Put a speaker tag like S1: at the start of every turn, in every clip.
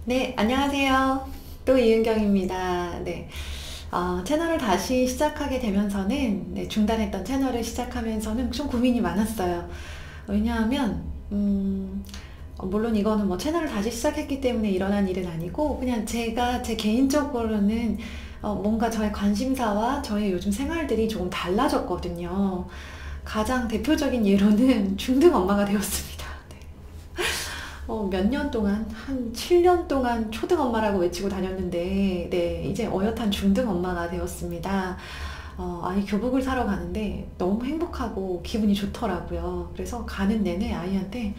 S1: 네, 안녕하세요. 또 이은경입니다. 네, 채널을 다시 시작하게 되면서는, 네, 중단했던 채널을 시작하면서는 좀 고민이 많았어요. 왜냐하면, 물론 이거는 뭐 채널을 다시 시작했기 때문에 일어난 일은 아니고, 그냥 제가 제 개인적으로는 뭔가 저의 관심사와 저의 요즘 생활들이 조금 달라졌거든요. 가장 대표적인 예로는 중등 엄마가 되었습니다. 몇 년 동안, 한 7년 동안 초등 엄마라고 외치고 다녔는데, 네, 이제 어엿한 중등 엄마가 되었습니다. 아이 교복을 사러 가는데 너무 행복하고 기분이 좋더라고요. 그래서 가는 내내 아이한테,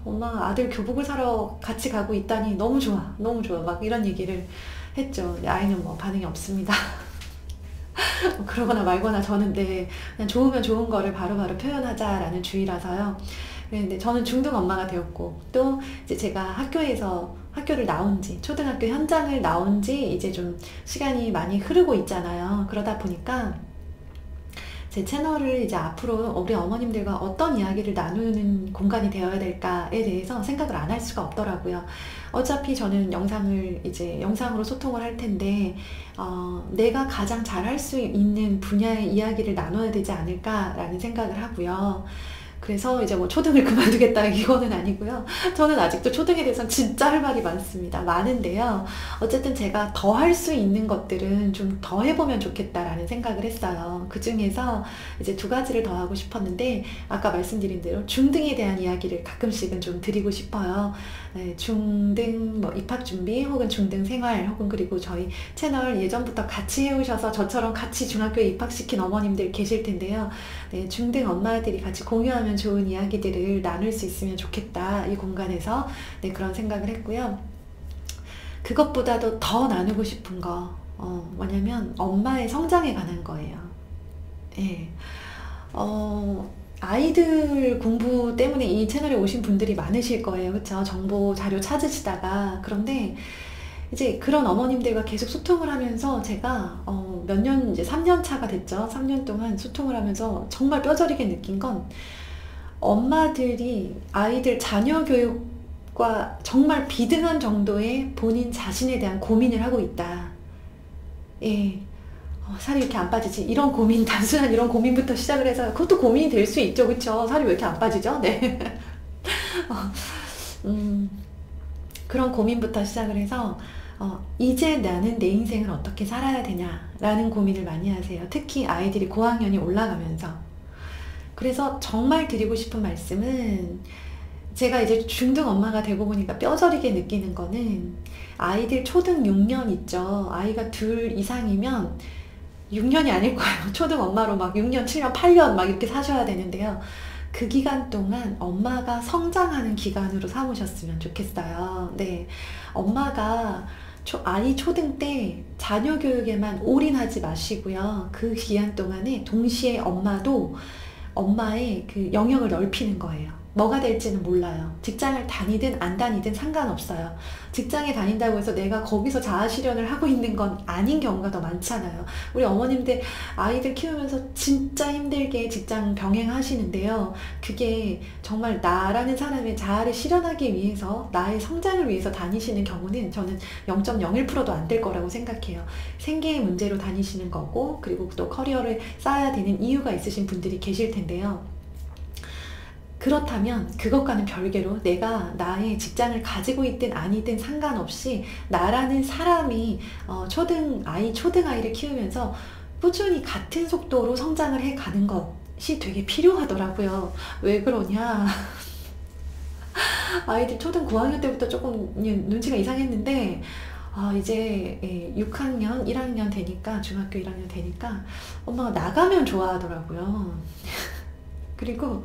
S1: 엄마 아들 교복을 사러 같이 가고 있다니 너무 좋아, 너무 좋아. 막 이런 얘기를 했죠. 근데 아이는 뭐 반응이 없습니다. 그러거나 말거나 저는 네, 그냥 좋으면 좋은 거를 바로바로 표현하자라는 주의라서요. 네, 근데 저는 중등 엄마가 되었고, 또 이제 제가 학교를 나온 지, 초등학교 현장을 나온 지 이제 좀 시간이 많이 흐르고 있잖아요. 그러다 보니까 제 채널을 이제 앞으로 우리 어머님들과 어떤 이야기를 나누는 공간이 되어야 될까에 대해서 생각을 안 할 수가 없더라고요. 어차피 저는 영상으로 소통을 할 텐데, 내가 가장 잘할 수 있는 분야의 이야기를 나눠야 되지 않을까라는 생각을 하고요. 그래서 이제 뭐 초등을 그만두겠다 이거는 아니고요. 저는 아직도 초등에 대해서는 진짜 할 말이 많은데요. 어쨌든 제가 더 할 수 있는 것들은 좀 더 해보면 좋겠다라는 생각을 했어요. 그 중에서 이제 두 가지를 더 하고 싶었는데, 아까 말씀드린 대로 중등에 대한 이야기를 가끔씩은 좀 드리고 싶어요. 네, 중등 뭐 입학 준비 혹은 중등 생활 혹은 그리고 저희 채널 예전부터 같이 해오셔서 저처럼 같이 중학교에 입학시킨 어머님들 계실 텐데요. 네, 중등 엄마들이 같이 공유하면 좋은 이야기들을 나눌 수 있으면 좋겠다. 이 공간에서 네, 그런 생각을 했고요. 그것보다도 더 나누고 싶은 거 뭐냐면 엄마의 성장에 관한 거예요. 예. 아이들 공부 때문에 이 채널에 오신 분들이 많으실 거예요. 그쵸? 정보 자료 찾으시다가. 그런데 이제 그런 어머님들과 계속 소통을 하면서 제가 몇 년, 이제 3년 차가 됐죠. 3년 동안 소통을 하면서 정말 뼈저리게 느낀 건 엄마들이 아이들 자녀 교육과 정말 비등한 정도의 본인 자신에 대한 고민을 하고 있다. 예. 살이 왜 이렇게 안 빠지지? 이런 고민, 단순한 이런 고민부터 시작을 해서 그것도 고민이 될 수 있죠. 그쵸? 살이 왜 이렇게 안 빠지죠? 네. 어, 음, 그런 고민부터 시작을 해서 이제 나는 내 인생을 어떻게 살아야 되냐라는 고민을 많이 하세요. 특히 아이들이 고학년이 올라가면서. 그래서 정말 드리고 싶은 말씀은 제가 이제 중등 엄마가 되고 보니까 뼈저리게 느끼는 거는 아이들 초등 6년 있죠. 아이가 둘 이상이면 6년이 아닐 거예요. 초등 엄마로 막 6년, 7년, 8년 막 이렇게 사셔야 되는데요. 그 기간 동안 엄마가 성장하는 기간으로 삼으셨으면 좋겠어요. 네. 엄마가 아이 초등 때 자녀 교육에만 올인하지 마시고요. 그 기간 동안에 동시에 엄마도 엄마의 그 영역을 넓히는 거예요. 뭐가 될지는 몰라요. 직장을 다니든 안 다니든 상관없어요. 직장에 다닌다고 해서 내가 거기서 자아실현을 하고 있는 건 아닌 경우가 더 많잖아요. 우리 어머님들 아이들 키우면서 진짜 힘들게 직장 병행하시는데요. 그게 정말 나라는 사람의 자아를 실현하기 위해서, 나의 성장을 위해서 다니시는 경우는 저는 0.01%도 안 될 거라고 생각해요. 생계의 문제로 다니시는 거고, 그리고 또 커리어를 쌓아야 되는 이유가 있으신 분들이 계실 텐데요. 그렇다면 그것과는 별개로 내가 나의 직장을 가지고 있든 아니든 상관없이 나라는 사람이 초등아이를 키우면서 꾸준히 같은 속도로 성장을 해 가는 것이 되게 필요하더라고요. 왜 그러냐? 아이들 초등 고학년 때부터 조금 눈치가 이상했는데, 이제 6학년, 1학년 되니까, 중학교 1학년 되니까 엄마가 나가면 좋아하더라고요. 그리고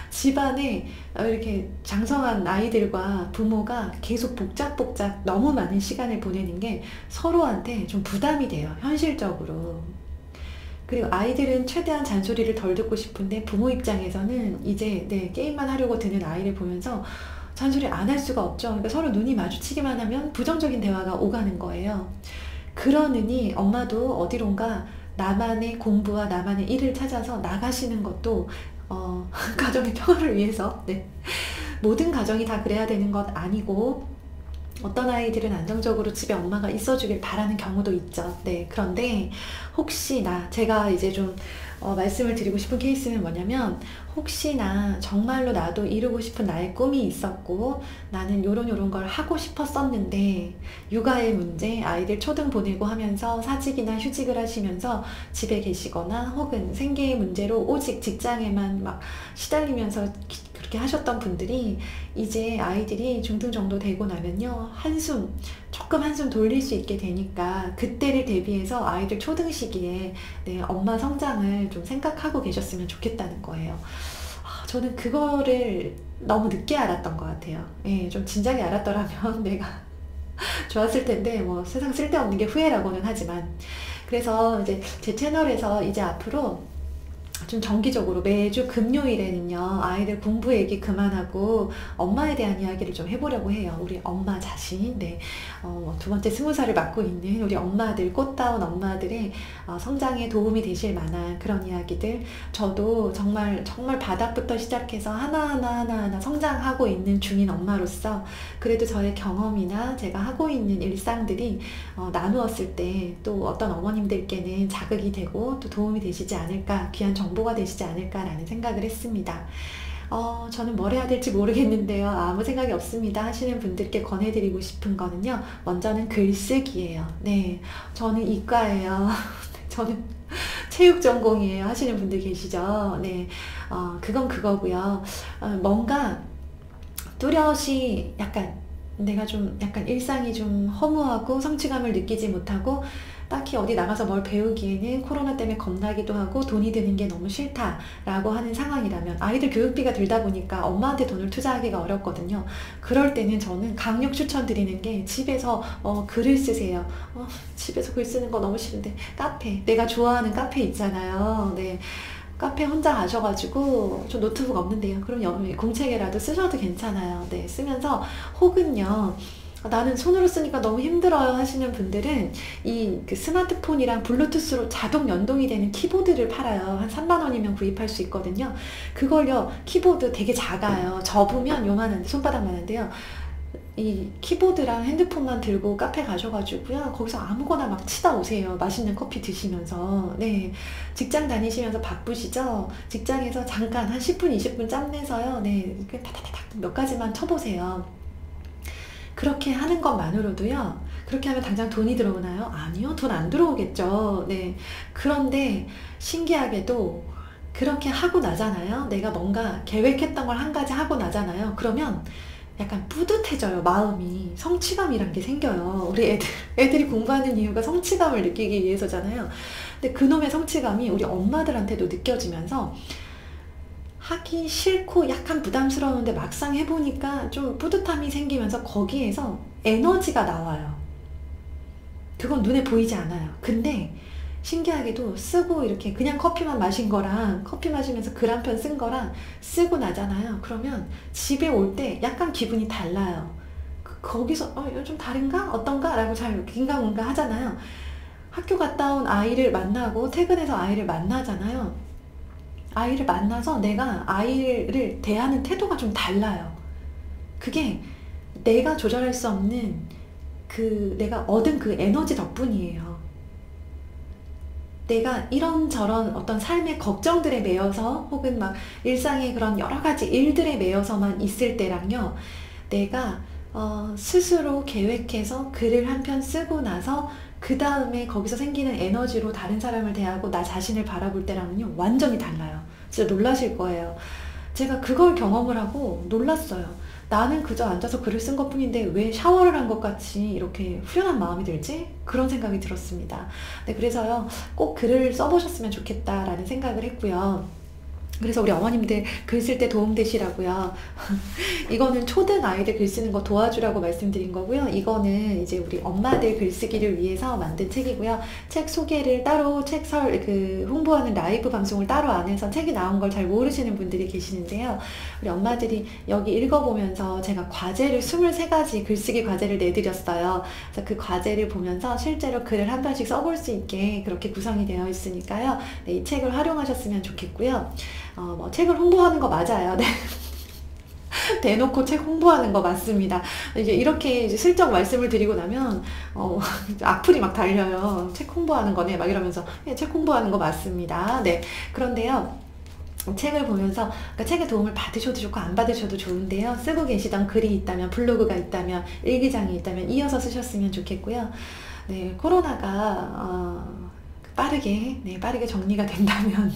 S1: 집안에 이렇게 장성한 아이들과 부모가 계속 복작복작 너무 많은 시간을 보내는 게 서로한테 좀 부담이 돼요, 현실적으로. 그리고 아이들은 최대한 잔소리를 덜 듣고 싶은데 부모 입장에서는 이제 네, 게임만 하려고 드는 아이를 보면서 잔소리 안 할 수가 없죠. 그러니까 서로 눈이 마주치기만 하면 부정적인 대화가 오가는 거예요. 그러느니 엄마도 어디론가 나만의 공부와 나만의 일을 찾아서 나가시는 것도 가정의 평화를 위해서, 네. 모든 가정이 다 그래야 되는 것 아니고, 어떤 아이들은 안정적으로 집에 엄마가 있어주길 바라는 경우도 있죠. 네, 그런데 혹시나 제가 이제 좀 말씀을 드리고 싶은 케이스는 뭐냐면, 혹시나 정말로 나도 이루고 싶은 나의 꿈이 있었고 나는 요런 걸 하고 싶었었는데, 육아의 문제, 아이들 초등 보내고 하면서 사직이나 휴직을 하시면서 집에 계시거나 혹은 생계의 문제로 오직 직장에만 막 시달리면서 그렇게 하셨던 분들이 이제 아이들이 중등 정도 되고 나면요, 조금 한숨 돌릴 수 있게 되니까 그때를 대비해서 아이들 초등 시기에 네, 엄마 성장을 좀 생각하고 계셨으면 좋겠다는 거예요. 저는 그거를 너무 늦게 알았던 것 같아요. 예, 좀 진작에 알았더라면 내가 좋았을 텐데, 뭐 세상 쓸데없는 게 후회라고는 하지만. 그래서 이제 제 채널에서 이제 앞으로 좀 정기적으로 매주 금요일에는요, 아이들 공부 얘기 그만하고 엄마에 대한 이야기를 좀 해보려고 해요. 우리 엄마 자신, 네, 두 번째 20살을 맡고 있는 우리 엄마들, 꽃다운 엄마들의 성장에 도움이 되실 만한 그런 이야기들, 저도 정말 바닥부터 시작해서 하나하나 성장하고 있는 중인 엄마로서 그래도 저의 경험이나 제가 하고 있는 일상들이 나누었을 때 또 어떤 어머님들께는 자극이 되고 또 도움이 되시지 않을까, 귀한 정보가 되시지 않을까라는 생각을 했습니다. 저는 뭘 해야 될지 모르겠는데요, 아무 생각이 없습니다 하시는 분들께 권해드리고 싶은 거는요, 먼저는 글쓰기예요. 네, 저는 이과예요. 저는 체육 전공이에요 하시는 분들 계시죠. 네, 그건 그거고요. 뭔가 뚜렷이 내가 좀 약간 일상이 좀 허무하고 성취감을 느끼지 못하고 딱히 어디 나가서 뭘 배우기에는 코로나 때문에 겁나기도 하고 돈이 드는 게 너무 싫다라고 하는 상황이라면, 아이들 교육비가 들다 보니까 엄마한테 돈을 투자하기가 어렵거든요. 그럴 때는 저는 강력 추천드리는 게, 집에서 글을 쓰세요. 집에서 글 쓰는 거 너무 싫은데 카페, 내가 좋아하는 카페 있잖아요. 네, 카페 혼자 가셔가지고, 저 노트북 없는데요, 그럼 공책에라도 쓰셔도 괜찮아요. 네, 쓰면서, 혹은요, 나는 손으로 쓰니까 너무 힘들어요 하시는 분들은 그 스마트폰이랑 블루투스로 자동 연동이 되는 키보드를 팔아요. 한 3만 원이면 구입할 수 있거든요. 그걸요, 키보드 되게 작아요. 접으면 요만한데, 손바닥만한데요. 이 키보드랑 핸드폰만 들고 카페 가셔가지고요, 거기서 아무거나 막 치다 오세요. 맛있는 커피 드시면서. 네, 직장 다니시면서 바쁘시죠? 직장에서 잠깐 한 10분 20분 짬내서요, 네, 타타타닥 몇 가지만 쳐보세요. 그렇게 하는 것만으로도요, 그렇게 하면 당장 돈이 들어오나요? 아니요, 돈 안 들어오겠죠. 네, 그런데 신기하게도 그렇게 하고 나잖아요, 내가 뭔가 계획했던 걸 한 가지 하고 나잖아요. 그러면 약간 뿌듯해져요, 마음이. 성취감이란 게 생겨요. 우리 애들이 공부하는 이유가 성취감을 느끼기 위해서잖아요. 근데 그놈의 성취감이 우리 엄마들한테도 느껴지면서 하기 싫고 약간 부담스러운데 막상 해보니까 좀 뿌듯함이 생기면서 거기에서 에너지가 나와요. 그건 눈에 보이지 않아요. 근데 신기하게도 쓰고 이렇게 그냥 커피만 마신 거랑, 커피 마시면서 글 한 편 쓴 거랑 쓰고 나잖아요. 그러면 집에 올 때 약간 기분이 달라요. 거기서 이거 좀 다른가? 어떤가? 라고 잘 긴가민가 하잖아요. 학교 갔다 온 아이를 만나고 퇴근해서 아이를 만나잖아요. 아이를 만나서 내가 아이를 대하는 태도가 좀 달라요. 그게 내가 조절할 수 없는 내가 얻은 그 에너지 덕분이에요. 내가 이런저런 어떤 삶의 걱정들에 매여서, 혹은 막 일상의 그런 여러 가지 일들에 매여서만 있을 때랑요, 내가 스스로 계획해서 글을 한 편 쓰고 나서 그 다음에 거기서 생기는 에너지로 다른 사람을 대하고 나 자신을 바라볼 때랑은요, 완전히 달라요. 진짜 놀라실 거예요. 제가 그걸 경험을 하고 놀랐어요. 나는 그저 앉아서 글을 쓴 것뿐인데 왜 샤워를 한 것 같이 이렇게 후련한 마음이 들지? 그런 생각이 들었습니다. 네, 그래서요, 꼭 글을 써보셨으면 좋겠다라는 생각을 했고요. 그래서 우리 어머님들 글 쓸 때 도움 되시라고요. 이거는 초등 아이들 글 쓰는 거 도와주라고 말씀드린 거고요. 이거는 이제 우리 엄마들 글쓰기를 위해서 만든 책이고요. 책 소개를 따로, 홍보하는 라이브 방송을 따로 안 해서 책이 나온 걸 잘 모르시는 분들이 계시는데요. 우리 엄마들이 여기 읽어보면서 제가 과제를 23가지 글쓰기 과제를 내드렸어요. 그래서 그 과제를 보면서 실제로 글을 한 편씩 써볼 수 있게 그렇게 구성이 되어 있으니까요. 네, 이 책을 활용하셨으면 좋겠고요. 책을 홍보하는 거 맞아요. 네. 대놓고 책 홍보하는 거 맞습니다. 이제 이렇게 이제 슬쩍 말씀을 드리고 나면 악플이 막 달려요. 책 홍보하는 거네 막 이러면서. 네, 책 홍보하는 거 맞습니다. 네, 그런데요, 책을 보면서, 그러니까 책의 도움을 받으셔도 좋고 안 받으셔도 좋은데요, 쓰고 계시던 글이 있다면, 블로그가 있다면, 일기장이 있다면 이어서 쓰셨으면 좋겠고요. 네, 코로나가 빠르게 정리가 된다면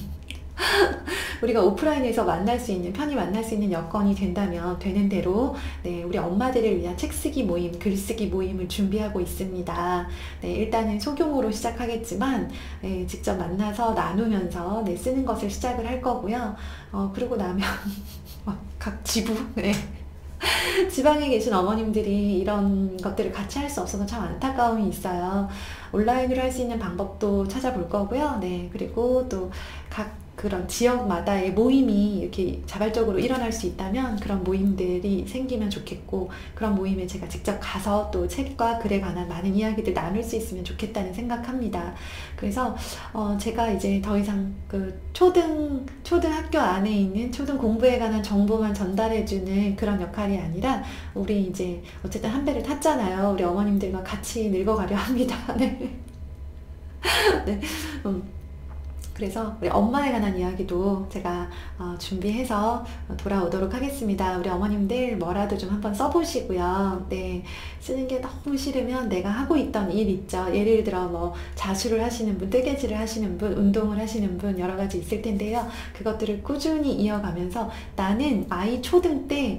S1: 우리가 오프라인에서 만날 수 있는, 편히 만날 수 있는 여건이 된다면 되는 대로, 네, 우리 엄마들을 위한 책쓰기 모임, 글쓰기 모임을 준비하고 있습니다. 네, 일단은 소규모로 시작하겠지만, 네, 직접 만나서 나누면서, 네, 쓰는 것을 시작을 할 거고요. 그러고 나면 각 지부, 네, 지방에 계신 어머님들이 이런 것들을 같이 할 수 없어서 참 안타까움이 있어요. 온라인으로 할 수 있는 방법도 찾아볼 거고요. 네, 그리고 또 각 그런 지역마다의 모임이 이렇게 자발적으로 일어날 수 있다면 그런 모임들이 생기면 좋겠고, 그런 모임에 제가 직접 가서 또 책과 글에 관한 많은 이야기들 나눌 수 있으면 좋겠다는 생각합니다. 그래서 제가 이제 더 이상 그 초등학교 안에 있는 초등 공부에 관한 정보만 전달해주는 그런 역할이 아니라, 우리 이제 어쨌든 한 배를 탔잖아요. 우리 어머님들과 같이 늙어가려 합니다. 네. 네. 그래서 우리 엄마에 관한 이야기도 제가 준비해서 돌아오도록 하겠습니다. 우리 어머님들 뭐라도 좀 한번 써보시고요. 네, 쓰는 게 너무 싫으면 내가 하고 있던 일 있죠. 예를 들어 뭐 자수를 하시는 분, 뜨개질을 하시는 분, 운동을 하시는 분 여러 가지 있을 텐데요. 그것들을 꾸준히 이어가면서, 나는 아이 초등 때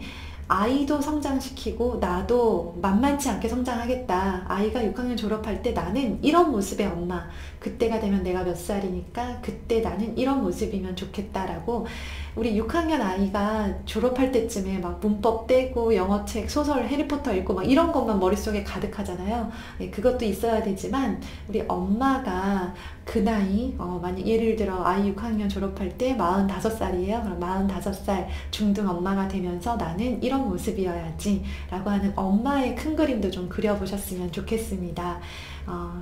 S1: 아이도 성장시키고 나도 만만치 않게 성장하겠다. 아이가 6학년 졸업할 때 나는 이런 모습의 엄마, 그때가 되면 내가 몇 살이니까 그때 나는 이런 모습이면 좋겠다라고, 우리 6학년 아이가 졸업할 때쯤에 막 문법 떼고 영어책, 소설, 해리포터 읽고 막 이런 것만 머릿속에 가득하잖아요. 네, 그것도 있어야 되지만, 우리 엄마가 그 나이, 만약 예를 들어 아이 6학년 졸업할 때 45살이에요. 그럼 45살 중등 엄마가 되면서 나는 이런 모습이어야지 라고 하는 엄마의 큰 그림도 좀 그려보셨으면 좋겠습니다.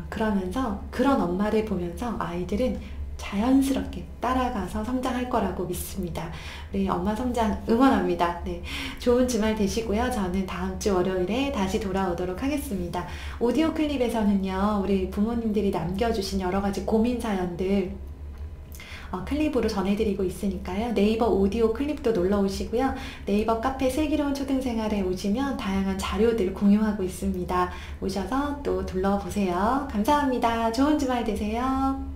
S1: 그러면서 그런 엄마를 보면서 아이들은 자연스럽게 따라가서 성장할 거라고 믿습니다. 우리 엄마 성장 응원합니다. 네, 좋은 주말 되시고요. 저는 다음 주 월요일에 다시 돌아오도록 하겠습니다. 오디오 클립에서는요, 우리 부모님들이 남겨주신 여러 가지 고민 사연들 클립으로 전해드리고 있으니까요. 네이버 오디오 클립도 놀러 오시고요. 네이버 카페 슬기로운 초등생활에 오시면 다양한 자료들 공유하고 있습니다. 오셔서 또 둘러보세요. 감사합니다. 좋은 주말 되세요.